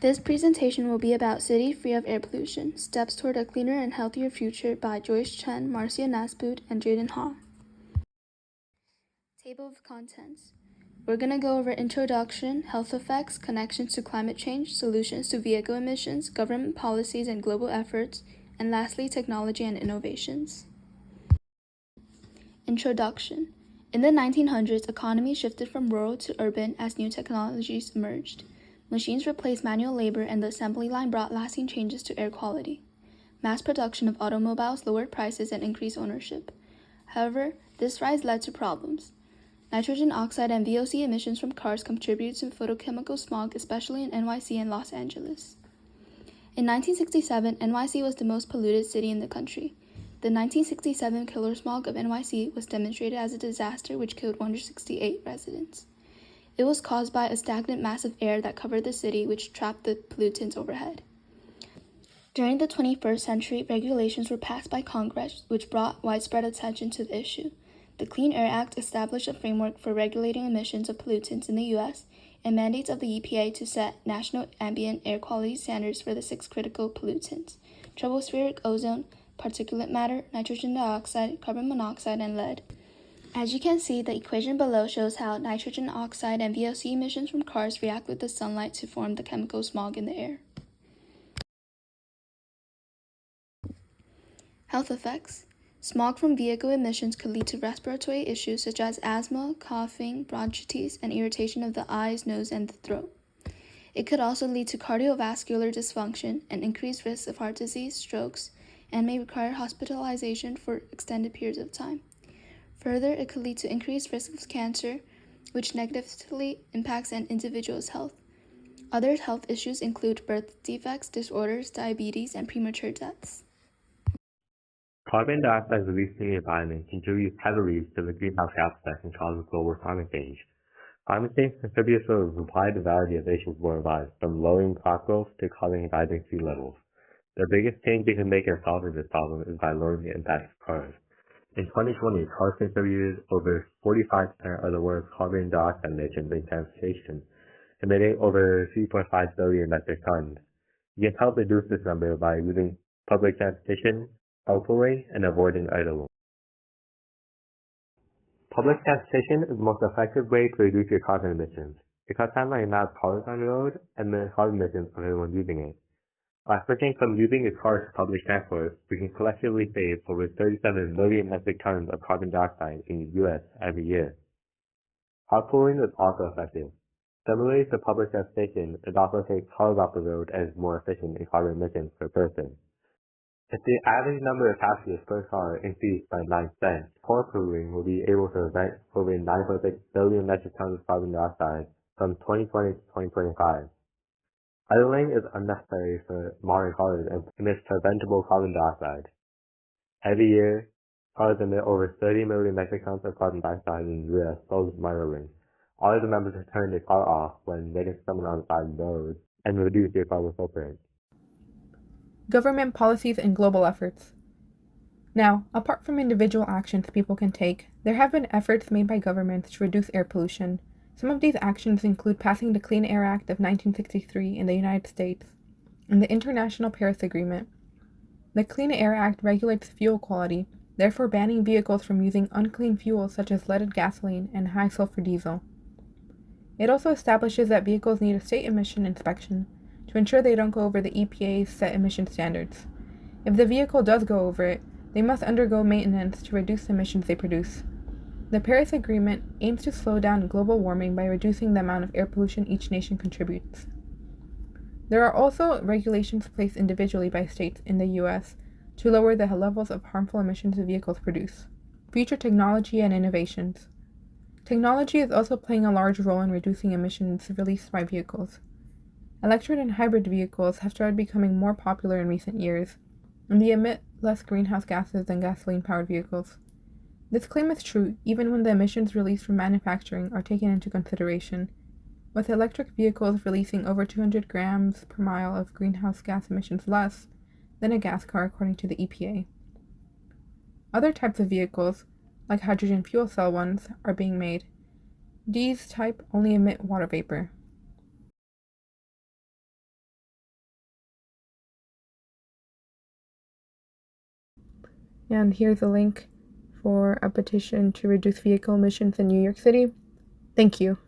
This presentation will be about City Free of Air Pollution, Steps Toward a Cleaner and Healthier Future by Joyce Chen, Marcia Nasboot, and Jaden Ha. Table of Contents. We're going to go over introduction, health effects, connections to climate change, solutions to vehicle emissions, government policies and global efforts, and lastly, technology and innovations. Introduction. In the 1900s, economies shifted from rural to urban as new technologies emerged. Machines replaced manual labor and the assembly line brought lasting changes to air quality. Mass production of automobiles lowered prices and increased ownership. However, this rise led to problems. Nitrogen oxide and VOC emissions from cars contribute to photochemical smog, especially in NYC and Los Angeles. In 1967, NYC was the most polluted city in the country. The 1967 killer smog of NYC was demonstrated as a disaster which killed 168 residents. It was caused by a stagnant mass of air that covered the city, which trapped the pollutants overhead. During the 21st century, regulations were passed by Congress, which brought widespread attention to the issue. The Clean Air Act established a framework for regulating emissions of pollutants in the U.S. and mandates of the EPA to set National Ambient Air Quality standards for the 6 critical pollutants: tropospheric, ozone, particulate matter, nitrogen dioxide, carbon monoxide, and lead. As you can see, the equation below shows how nitrogen oxide and VOC emissions from cars react with the sunlight to form the chemical smog in the air. Health effects. Smog from vehicle emissions could lead to respiratory issues such as asthma, coughing, bronchitis, and irritation of the eyes, nose, and the throat. It could also lead to cardiovascular dysfunction and increased risks of heart disease, strokes, and may require hospitalization for extended periods of time. Further, it could lead to increased risk of cancer, which negatively impacts an individual's health. Other health issues include birth defects, disorders, diabetes, and premature deaths. Carbon dioxide released in the environment contributes heavily to the greenhouse gas effect and causes global climate change. Climate change contributes to a wide variety of issues worldwide, from lowering crop growth to causing rising sea levels. The biggest change we can make in solving this problem is by lowering the impact of cars. In 2020, cars contributed over 45% of the world's carbon dioxide emissions in transportation, emitting over 3.5 billion metric tons. You can help reduce this number by using public transportation, carpooling, and avoiding idling. Public transportation is the most effective way to reduce your carbon emissions. It cuts down the amount of cars on the road and the carbon emissions of everyone using it. By switching from using a car to public transport, we can collectively save over 37 million metric tons of carbon dioxide in the U.S. every year. Carpooling is also effective. Similarly to public transportation, it also takes cars off the road and is more efficient in carbon emissions per person. If the average number of passengers per car increased by 9%, carpooling will be able to prevent over 9.6 billion metric tons of carbon dioxide from 2020 to 2025. Idling is unnecessary for modern cars and emits preventable carbon dioxide. Every year, cars emit over 30 million metric tons of carbon dioxide in the U.S. solely from idling. Always remember to turn your car off when waiting for someone on the side of the road and reduce your carbon footprint. Government policies and global efforts. Now, apart from individual actions people can take, there have been efforts made by governments to reduce air pollution. Some of these actions include passing the Clean Air Act of 1963 in the United States and the International Paris Agreement. The Clean Air Act regulates fuel quality, therefore banning vehicles from using unclean fuels such as leaded gasoline and high-sulfur diesel. It also establishes that vehicles need a state emission inspection to ensure they don't go over the EPA's set emission standards. If the vehicle does go over it, they must undergo maintenance to reduce the emissions they produce. The Paris Agreement aims to slow down global warming by reducing the amount of air pollution each nation contributes. There are also regulations placed individually by states in the U.S. to lower the levels of harmful emissions vehicles produce. Future technology and innovations. Technology is also playing a large role in reducing emissions released by vehicles. Electric and hybrid vehicles have started becoming more popular in recent years, and they emit less greenhouse gases than gasoline-powered vehicles. This claim is true even when the emissions released from manufacturing are taken into consideration, with electric vehicles releasing over 200 grams per mile of greenhouse gas emissions less than a gas car according to the EPA. Other types of vehicles, like hydrogen fuel cell ones, are being made. These type only emit water vapor. And here's a link for a petition to reduce vehicle emissions in New York City. Thank you.